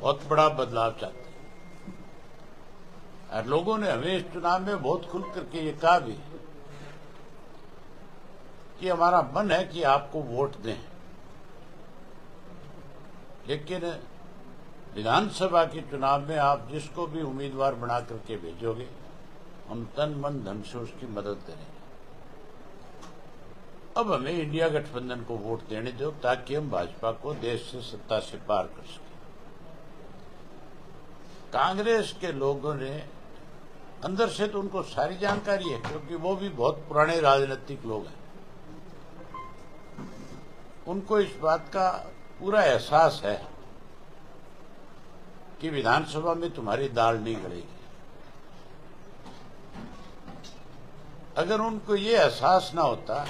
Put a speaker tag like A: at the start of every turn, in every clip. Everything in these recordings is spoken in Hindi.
A: बहुत बड़ा बदलाव चाहते हैं। और लोगों ने हमें इस चुनाव में बहुत खुल करके ये कहा भी कि हमारा मन है कि आपको वोट दें, लेकिन विधानसभा के चुनाव में आप जिसको भी उम्मीदवार बना करके भेजोगे, हम तन मन धन से उसकी मदद करेंगे। अब हमें इंडिया गठबंधन को वोट देने दो ताकि हम भाजपा को देश से सत्ता से पार कर सकें। कांग्रेस के लोगों ने अंदर से तो उनको सारी जानकारी है, क्योंकि वो भी बहुत पुराने राजनीतिक लोग हैं। उनको इस बात का पूरा एहसास है कि विधानसभा में तुम्हारी दाल नहीं गलेगी। अगर उनको ये एहसास ना होता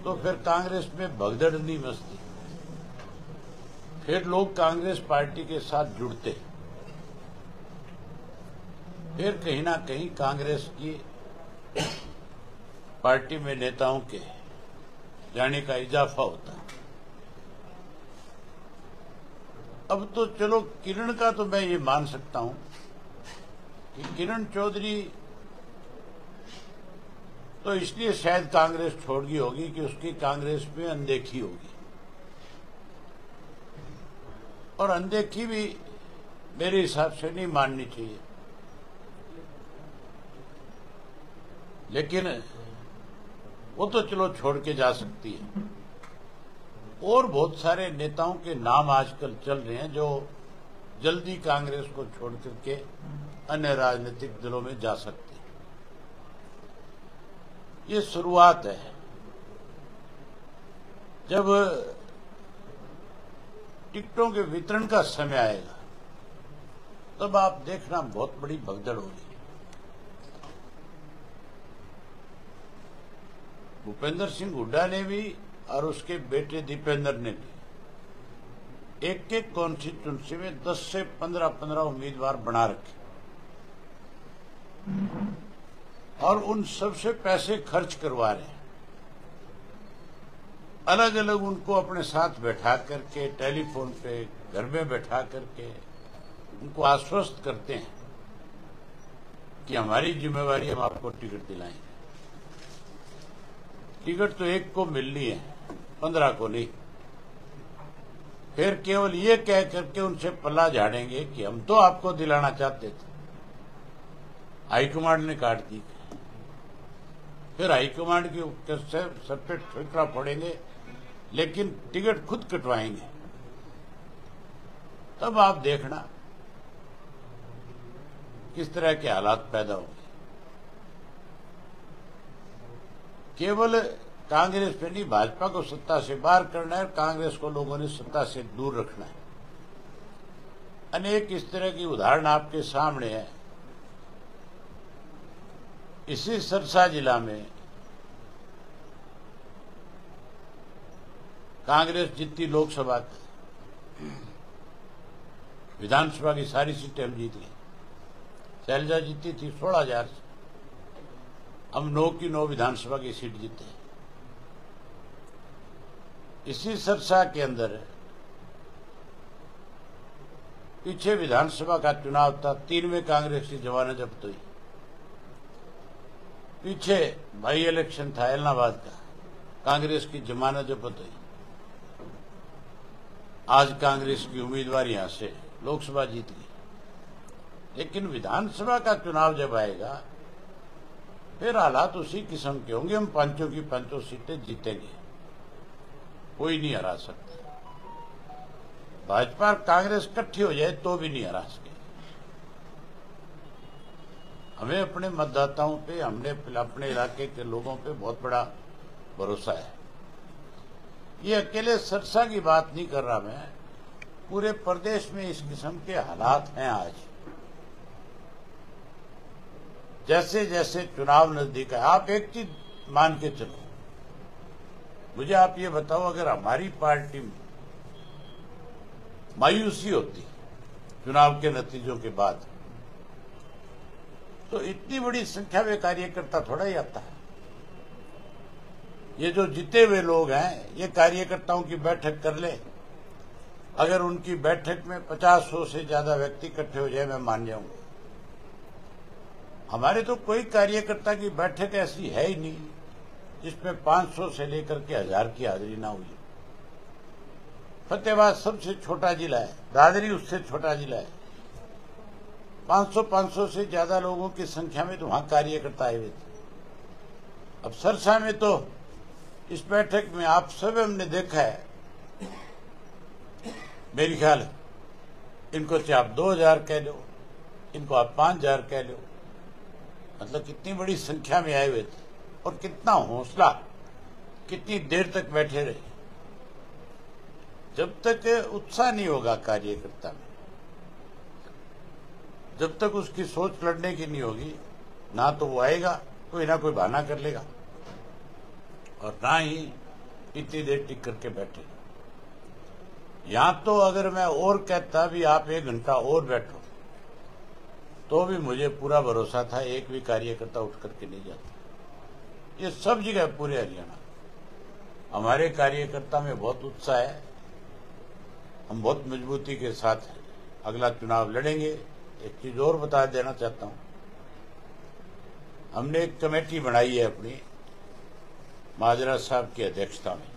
A: तो फिर कांग्रेस में भगदड़ नहीं मचती, फिर लोग कांग्रेस पार्टी के साथ जुड़ते, फिर कहीं ना कहीं कांग्रेस की पार्टी में नेताओं के जाने का इजाफा होता। अब तो चलो किरण का तो मैं ये मान सकता हूं कि किरण चौधरी तो इसलिए शायद कांग्रेस छोड़ गई होगी कि उसकी कांग्रेस में अनदेखी होगी, और अनदेखी भी मेरे हिसाब से नहीं माननी चाहिए। लेकिन वो तो चलो छोड़ के जा सकती है। और बहुत सारे नेताओं के नाम आजकल चल रहे हैं जो जल्दी कांग्रेस को छोड़ करके अन्य राजनीतिक दलों में जा सकते हैं। ये शुरुआत है। जब टिकटों के वितरण का समय आएगा तब आप देखना बहुत बड़ी भगदड़ होगी। भूपेंद्र सिंह हुड्डा ने भी और उसके बेटे दीपेंद्र ने भी एक एक कॉन्स्टिट्यूंसी में 10 से 15 उम्मीदवार बना रखे, और उन सबसे पैसे खर्च करवा रहे हैं। अलग अलग उनको अपने साथ बैठा करके टेलीफोन पे घर में बैठा करके उनको आश्वस्त करते हैं कि हमारी जिम्मेवारी, हम आपको टिकट दिलाएंगे। टिकट तो एक को मिलनी है, 15 को नहीं। फिर केवल ये कह करके उनसे पल्ला झाड़ेंगे कि हम तो आपको दिलाना चाहते थे, हाईकमांड ने काट दी। फिर हाईकमांड के ऊपर से सर पे ठोकरा फोड़ेंगे, लेकिन टिकट खुद कटवाएंगे। तब आप देखना किस तरह के हालात पैदा होंगे। केवल कांग्रेस पे नहीं, भाजपा को सत्ता से बाहर करना है, कांग्रेस को लोगों ने सत्ता से दूर रखना है। अनेक इस तरह की उदाहरण आपके सामने है। इसी सिरसा जिला में कांग्रेस जीती लोकसभा की, विधानसभा की सारी सीटें हम जीत गए। शैलजा जीती थी 16,000 से, हम 9 की 9 विधानसभा की सीट जीते। इसी सिरसा के अंदर पीछे विधानसभा का चुनाव था, 3 में कांग्रेस की जमानत जब्त हुई। पीछे बाई इलेक्शन था इलाहाबाद का, कांग्रेस की जमानत जब्त हुई। आज कांग्रेस की उम्मीदवार यहां से लोकसभा जीत गई। लेकिन विधानसभा का चुनाव जब आएगा फिर हालात उसी किस्म के होंगे। हम 5 की 5 सीटें जीतेंगे, कोई नहीं हरा सकता। भाजपा और कांग्रेस इकट्ठी हो जाए तो भी नहीं हरा सके। हमें अपने मतदाताओं पे, हमने अपने इलाके के लोगों पे बहुत बड़ा भरोसा है। ये अकेले सिरसा की बात नहीं कर रहा मैं, पूरे प्रदेश में इस किस्म के हालात हैं आज। जैसे जैसे चुनाव नजदीक है, आप एक चीज मान के चलो, मुझे आप ये बताओ, अगर हमारी पार्टी में मायूसी होती चुनाव के नतीजों के बाद, तो इतनी बड़ी संख्या में कार्यकर्ता थोड़ा ही आता है। ये जो जीते हुए लोग हैं, ये कार्यकर्ताओं की बैठक कर ले अगर उनकी बैठक में 50-100 से ज्यादा व्यक्ति इकट्ठे हो जाए मैं मान जाऊंगा। हमारे तो कोई कार्यकर्ता की बैठक ऐसी है ही नहीं जिसमें 500 से लेकर के 1000 की हाजिरी ना हुई। फतेहाबाद सबसे छोटा जिला है, दादरी उससे छोटा जिला है। 500 से ज्यादा लोगों की संख्या में तो वहां कार्यकर्ता आए हुए थे। अब सरसा में तो इस बैठक में आप सब हमने देखा है, मेरी ख्याल इनको चाहे आप 2000 कह लो, इनको आप 5000 कह लो, मतलब कितनी बड़ी संख्या में आए हुए थे और कितना हौसला, कितनी देर तक बैठे रहे। जब तक उत्साह नहीं होगा कार्यकर्ता में, जब तक उसकी सोच लड़ने की नहीं होगी, ना तो वो आएगा, कोई ना कोई बहाना कर लेगा, और ना ही इतनी देर टिक करके बैठेगा। यहां तो अगर मैं और कहता भी आप 1 घंटा और बैठो, तो भी मुझे पूरा भरोसा था एक भी कार्यकर्ता उठ करके नहीं जाता। ये सब जगह पूरे हरियाणा हमारे कार्यकर्ता में बहुत उत्साह है। हम बहुत मजबूती के साथ अगला चुनाव लड़ेंगे। एक चीज और बता देना चाहता हूं, हमने एक कमेटी बनाई है अपनी माजरा साहब की अध्यक्षता में,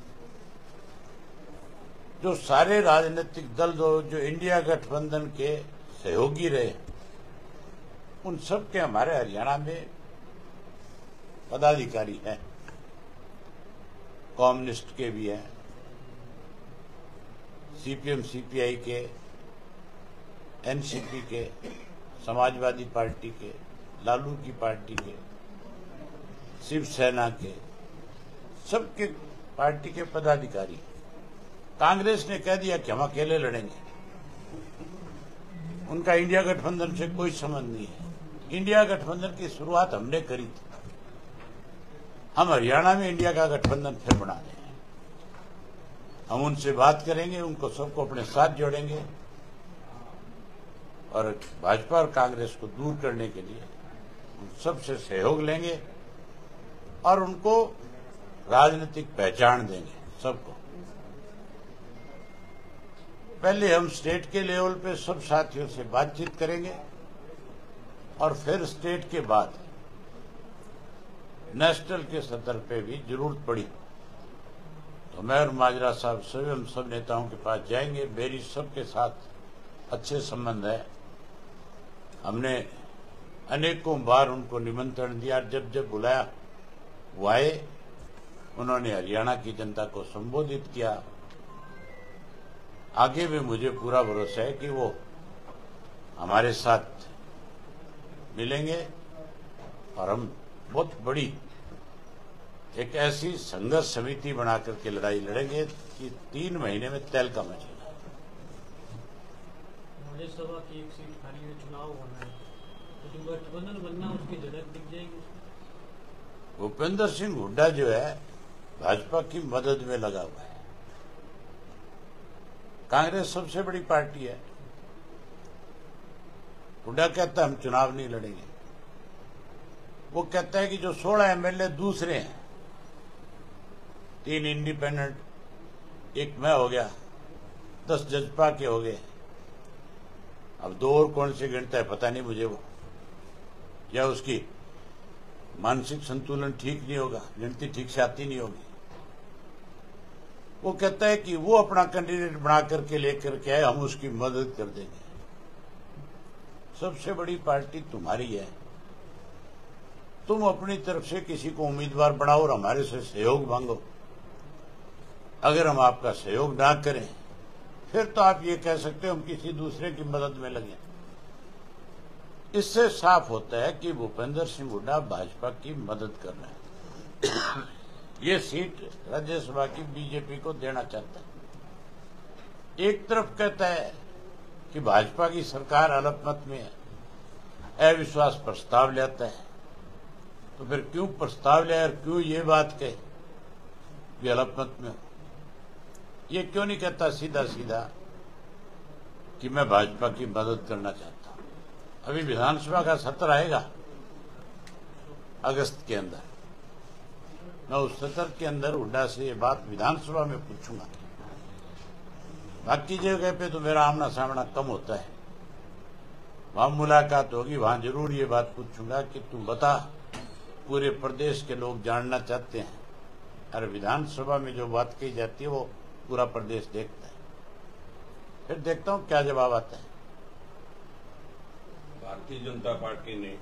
A: जो सारे राजनीतिक दल जो इंडिया गठबंधन के सहयोगी रहे, उन सब के हमारे हरियाणा में पदाधिकारी हैं। कम्युनिस्ट के भी हैं, सीपीएम सीपीआई के, एनसीपी के, समाजवादी पार्टी के, लालू की पार्टी के, शिवसेना के, सबके पार्टी के पदाधिकारी। कांग्रेस ने कह दिया कि हम अकेले लड़ेंगे, उनका इंडिया गठबंधन से कोई संबंध नहीं है। इंडिया गठबंधन की शुरुआत हमने करी थी, हम हरियाणा में इंडिया का गठबंधन फिर बना रहे हैं। हम उनसे बात करेंगे, उनको सबको अपने साथ जोड़ेंगे और भाजपा और कांग्रेस को दूर करने के लिए उन सबसे सहयोग लेंगे और उनको राजनीतिक पहचान देंगे सबको। पहले हम स्टेट के लेवल पे सब साथियों से बातचीत करेंगे और फिर स्टेट के बाद नेशनल के सतर पे भी जरूरत पड़ी तो मैं और माजरा साहब सभी हम सब नेताओं के पास जाएंगे। मेरी सबके साथ अच्छे संबंध है। हमने अनेकों बार उनको निमंत्रण दिया, जब जब बुलाया वो आए। उन्होंने हरियाणा की जनता को संबोधित किया। आगे भी मुझे पूरा भरोसा है कि वो हमारे साथ मिलेंगे और हम बहुत बड़ी एक ऐसी संघर्ष समिति बना करके लड़ाई लड़ेंगे कि 3 महीने में तहलका मचेगा।
B: राज्यसभा की एक सीट खाली है, चुनाव होना है, तो जो गठबंधन बनना उसकी झलक दिख जाएगी।
A: भूपेंद्र सिंह हुड्डा जो है भाजपा की मदद में लगा हुआ है। कांग्रेस सबसे बड़ी पार्टी है। हुड्डा कहता है हम चुनाव नहीं लड़ेंगे। वो कहता है कि जो 16 एमएलए दूसरे हैं, 3 इंडिपेंडेंट, 1 मैं हो गया, 10 जजपा के हो गए, अब 2 और कौन से गिनता है पता नहीं मुझे। वो या उसकी मानसिक संतुलन ठीक नहीं होगा, गिनती ठीक से आती नहीं होगी। वो कहता है कि वो अपना कैंडिडेट बना करके लेकर के आए, हम उसकी मदद कर देंगे। सबसे बड़ी पार्टी तुम्हारी है, तुम अपनी तरफ से किसी को उम्मीदवार बनाओ और हमारे से सहयोग मांगो। अगर हम आपका सहयोग ना करें फिर तो आप ये कह सकते हो हम किसी दूसरे की मदद में लगे। इससे साफ होता है कि भूपेंद्र सिंह हुड्डा भाजपा की मदद कर रहे हैं। ये सीट राज्यसभा की बीजेपी को देना चाहता है। एक तरफ कहता है कि भाजपा की सरकार अल्पमत में है, अविश्वास प्रस्ताव लाता है, तो फिर क्यों प्रस्ताव लाया और क्यों ये बात कहे कि अल्पमत में हो? ये क्यों नहीं कहता सीधा सीधा कि मैं भाजपा की मदद करना चाहता हूं? अभी विधानसभा का सत्र आएगा अगस्त के अंदर, मैं उस सत्र के अंदर हुड्डा से ये बात विधानसभा में पूछूंगा बाकी जगह पे तो मेरा आमना सामना कम होता है, वहां मुलाकात होगी, वहां जरूर ये बात पूछूंगा कि तू बता, पूरे प्रदेश के लोग जानना चाहते हैं। अरे विधानसभा में जो बात कही जाती है वो पूरा प्रदेश देखता है, फिर देखता हूं क्या जवाब आता है।
C: भारतीय जनता पार्टी ने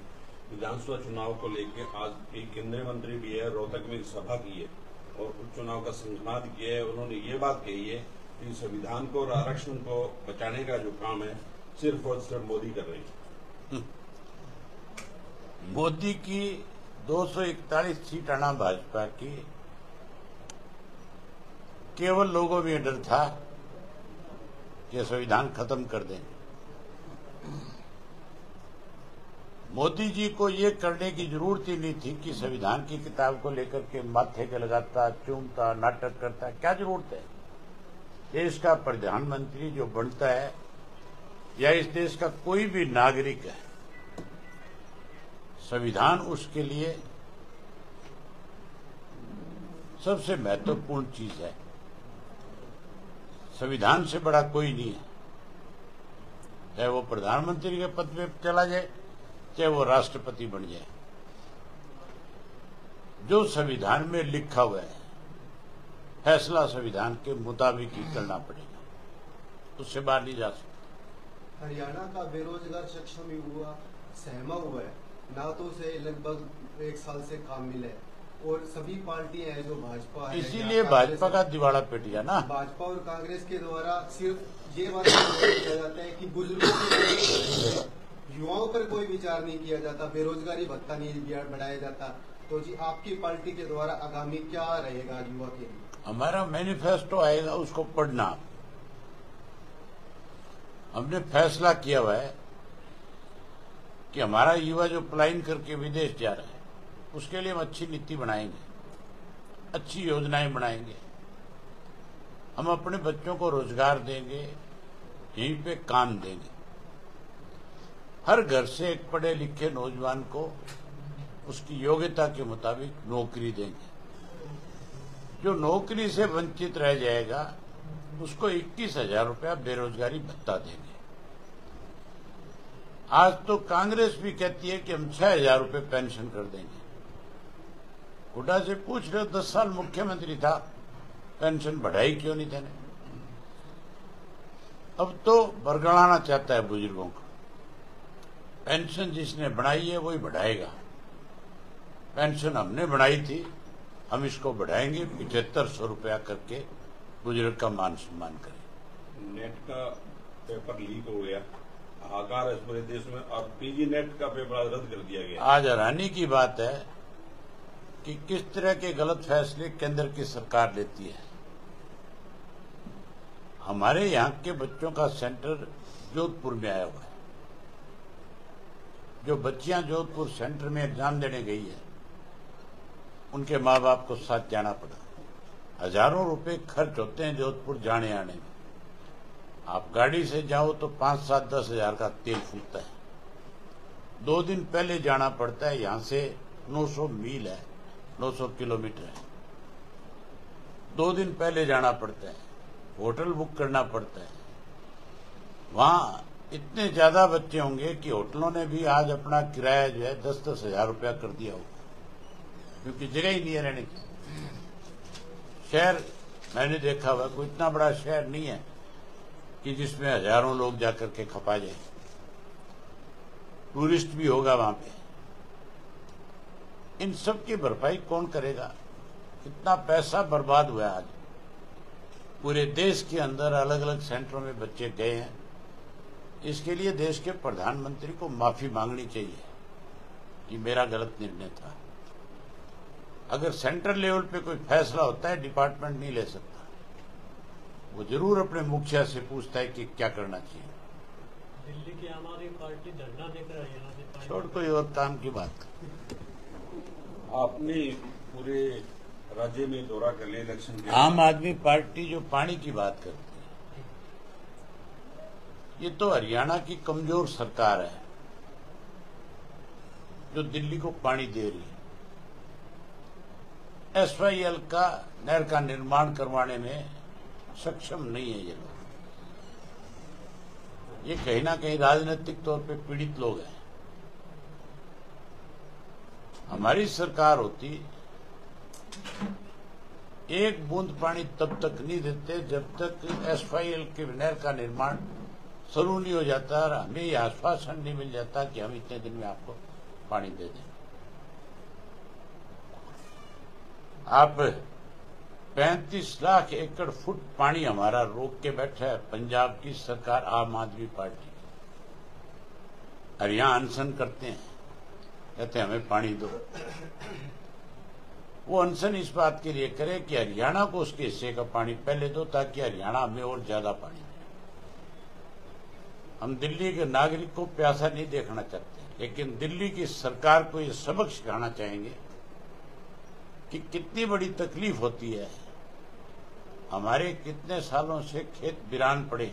C: विधानसभा चुनाव को लेकर आज एक केंद्रीय मंत्री भी है, रोहतक में एक सभा की है और उपचुनाव का संकल्प किया है। उन्होंने ये बात कही है कि संविधान को और आरक्षण को बचाने का जो काम है सिर्फ और सिर्फ मोदी कर रहे हैं।
A: मोदी की 241 सीट आना भाजपा की, केवल लोगों में डर था कि संविधान खत्म कर देंगे। मोदी जी को ये करने की जरूरत ही नहीं थी कि संविधान की किताब को लेकर के माथे के लगाता, चूमता, नाटक करता। क्या जरूरत है? देश का प्रधानमंत्री जो बनता है या इस देश का कोई भी नागरिक है, संविधान उसके लिए सबसे महत्वपूर्ण चीज है। संविधान से बड़ा कोई नहीं है, चाहे वो प्रधानमंत्री के पद पे चला जाए, चाहे वो राष्ट्रपति बन जाए। जो संविधान में लिखा हुआ है, फैसला संविधान के मुताबिक ही करना पड़ेगा, उससे बाहर नहीं जा सकता।
D: हरियाणा का बेरोजगार सक्षम युवा सहमा हुआ है, ना तो उसे लगभग 1 साल से काम मिला है और सभी पार्टियां हैं जो भाजपा है,
A: इसीलिए भाजपा का दिवाला पिट गया ना।
D: भाजपा और कांग्रेस के द्वारा सिर्फ ये बात किया जाता है कि बुजुर्गों के युवाओं पर कोई विचार नहीं किया जाता, बेरोजगारी भत्ता नहीं बढ़ाया जाता। तो जी आपकी पार्टी के द्वारा आगामी क्या रहेगा युवा के लिए?
A: हमारा मैनिफेस्टो आएगा, उसको पढ़ना। हमने फैसला किया हुआ है कि हमारा युवा जो पलायन करके विदेश जा रहा है, उसके लिए हम अच्छी नीति बनाएंगे, अच्छी योजनाएं बनाएंगे। हम अपने बच्चों को रोजगार देंगे, यहीं पे काम देंगे। हर घर से एक पढ़े लिखे नौजवान को उसकी योग्यता के मुताबिक नौकरी देंगे। जो नौकरी से वंचित रह जाएगा उसको 21,000 रुपया बेरोजगारी भत्ता देंगे। आज तो कांग्रेस भी कहती है कि हम 6,000 रुपये पेंशन कर देंगे। हुड्डा से पूछ रहे हो, 10 साल मुख्यमंत्री था, पेंशन बढ़ाई क्यों नहीं देने? अब तो बरगलाना चाहता है बुजुर्गों को। पेंशन जिसने बनाई है वही बढ़ाएगा। पेंशन हमने बनाई थी, हम इसको बढ़ाएंगे, 7500 रुपया करके बुजुर्ग का मान सम्मान करें।
C: नेट का पेपर लीक हो गया, हाहाकार है पूरे देश में, और पीजी नेट का पेपर रद्द कर दिया गया।
A: आज हैरानी की बात है कि किस तरह के गलत फैसले केंद्र की सरकार लेती है। हमारे यहाँ के बच्चों का सेंटर जोधपुर में आया हुआ है। जो बच्चियां जोधपुर सेंटर में एग्जाम देने गई है, उनके माँ बाप को साथ जाना पड़ा। हजारों रुपए खर्च होते हैं जोधपुर जाने आने में। आप गाड़ी से जाओ तो 5, 7, 10 हजार का तेल फूकता है। 2 दिन पहले जाना पड़ता है। यहां से 900 मील है, 900 किलोमीटर है। 2 दिन पहले जाना पड़ता है, होटल बुक करना पड़ता है। वहां इतने ज्यादा बच्चे होंगे कि होटलों ने भी आज अपना किराया जो है 10-10 हजार रुपया कर दिया होगा, क्योंकि जगह ही नहीं है रहने की। शहर मैंने देखा हुआ, कोई इतना बड़ा शहर नहीं है कि जिसमें हजारों लोग जाकर के खपा जाए। टूरिस्ट भी होगा वहां पे। इन सब की भरपाई कौन करेगा? कितना पैसा बर्बाद हुआ है। आज पूरे देश के अंदर अलग अलग सेंटरों में बच्चे गए हैं। इसके लिए देश के प्रधानमंत्री को माफी मांगनी चाहिए कि मेरा गलत निर्णय था। अगर सेंट्रल लेवल पे कोई फैसला होता है, डिपार्टमेंट नहीं ले सकता। वो जरूर अपने मुखिया से पूछता है कि क्या करना चाहिए।
B: दिल्ली की आम आदमी पार्टी धरना देकर हरियाणा से
A: छोड़ कोई और काम की बात।
C: आपने पूरे राज्य में दौरा कर लिया इलेक्शन के।
A: आम आदमी पार्टी जो पानी की बात करती है, ये तो हरियाणा की कमजोर सरकार है जो दिल्ली को पानी दे रही है। SYL का नहर का निर्माण करवाने में सक्षम नहीं है ये लोग। ये कहीं ना कहीं राजनीतिक तौर पे पीड़ित लोग हैं। हमारी सरकार होती एक बूंद पानी तब तक नहीं देते जब तक SYL के नहर का निर्माण शुरू नहीं हो जाता और हमें यह आश्वासन नहीं मिल जाता कि हम इतने दिन में आपको पानी दे दें। आप 35 लाख एकड़ फुट पानी हमारा रोक के बैठा है पंजाब की सरकार, आम आदमी पार्टी। और यहां अनशन करते हैं, कहते हैं हमें पानी दो। वो अनशन इस बात के लिए करे कि हरियाणा को उसके हिस्से का पानी पहले दो, ताकि हरियाणा में और ज्यादा पानी दे। हम दिल्ली के नागरिक को प्यासा नहीं देखना चाहते, लेकिन दिल्ली की सरकार को ये सबक सिखाना चाहेंगे कि कितनी बड़ी तकलीफ होती है। हमारे कितने सालों से खेत वीरान पड़े,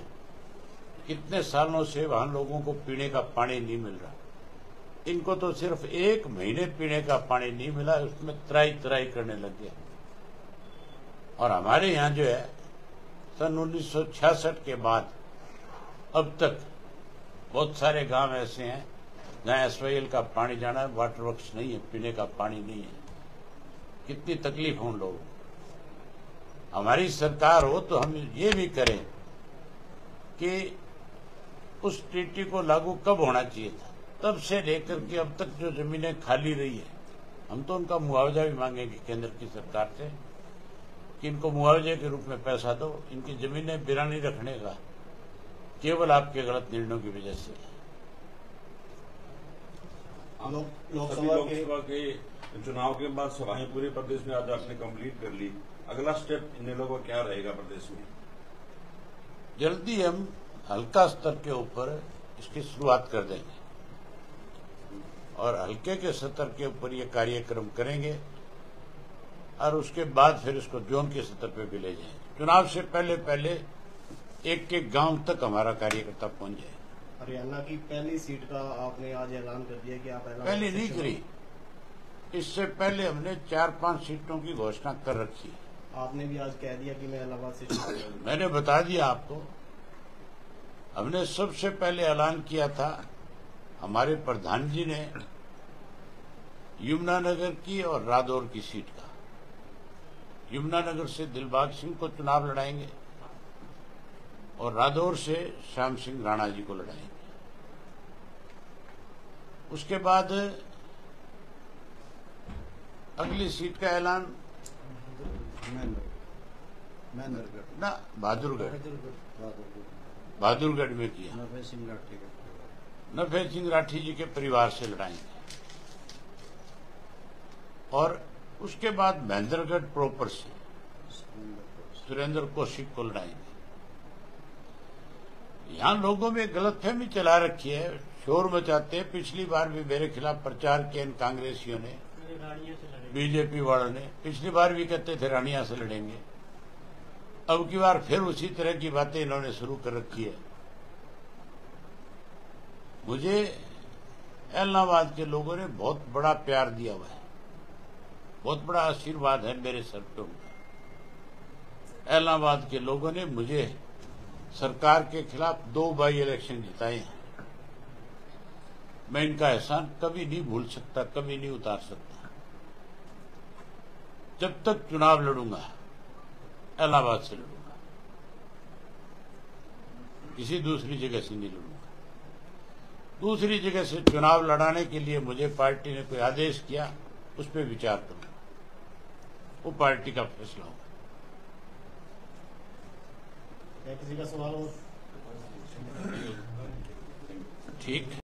A: कितने सालों से वहां लोगों को पीने का पानी नहीं मिल रहा। इनको तो सिर्फ 1 महीने पीने का पानी नहीं मिला, उसमें त्राई त्राई करने लग गया। और हमारे यहाँ जो है सन 1966 के बाद अब तक बहुत सारे गांव ऐसे हैं जहाँ SYL का पानी जाना है, वाटर वर्क्स नहीं है, पीने का पानी नहीं है। कितनी तकलीफ हो उन लोगों को। हमारी सरकार हो तो हम ये भी करें कि उस ट्रीटी को लागू कब होना चाहिए था, तब से लेकर के अब तक जो जमीनें खाली रही है, हम तो उनका मुआवजा भी मांगेंगे केंद्र की सरकार से कि इनको मुआवजे के रूप में पैसा दो। इनकी जमीनें वीरानी रखने का केवल आपके गलत निर्णयों की वजह से।
C: लोकसभा के चुनाव के बाद सभाएं पूरे प्रदेश में आज आपने कंप्लीट कर ली। अगला स्टेप इन लोगों का क्या रहेगा प्रदेश में?
A: जल्दी हम हल्का स्तर के ऊपर इसकी शुरुआत कर देंगे और हल्के के स्तर के ऊपर ये कार्यक्रम करेंगे और उसके बाद फिर इसको जोन के स्तर पे भी ले जाएंगे। चुनाव से पहले पहले एक गांव तक हमारा कार्यकर्ता पहुंच जाए।
E: हरियाणा की पहली सीट का आपने आज ऐलान कर दिया कि आप
A: पहले नहीं करी, इससे पहले हमने 4-5 सीटों की घोषणा कर रखी।
E: आपने भी आज कह दिया कि मैं इलाहाबाद से
A: मैंने बता दिया आपको। हमने सबसे पहले ऐलान किया था, हमारे प्रधान जी ने यमुनानगर की और रादौर की सीट का। यमुनानगर से दिलबाग सिंह को चुनाव लड़ाएंगे और रादौर से श्याम सिंह राणा जी को लड़ाएंगे। उसके बाद अगली सीट का ऐलान ना बहादुरगढ़ में किया। नफे सिंह राठी जी के परिवार से लड़ाएंगे और उसके बाद महेंद्रगढ़ प्रॉपर से सुरेंद्र कौशिक को लड़ाएंगे। यहां लोगों में गलतफहमी चला रखी है, शोर मचाते हैं। पिछली बार भी मेरे खिलाफ प्रचार किया इन कांग्रेसियों ने, बीजेपी वालों ने। पिछली बार भी कहते थे रानिया से लड़ेंगे, अब की बार फिर उसी तरह की बातें इन्होंने शुरू कर रखी है। मुझे इलाहाबाद के लोगों ने बहुत बड़ा प्यार दिया हुआ है, बहुत बड़ा आशीर्वाद है मेरे सर पे उनका। इलाहाबाद के लोगों ने मुझे सरकार के खिलाफ 2 बाई इलेक्शन जिताए हैं। मैं इनका एहसान कभी नहीं भूल सकता, कभी नहीं उतार सकता। जब तक चुनाव लड़ूंगा इलाहाबाद से लड़ूंगा, किसी दूसरी जगह से नहीं लड़ूंगा। दूसरी जगह से चुनाव लड़ाने के लिए मुझे पार्टी ने कोई आदेश किया, उस पर विचार करूंगा, वो पार्टी का फैसला होगा।
E: किसी का सवाल हो?
A: ठीक।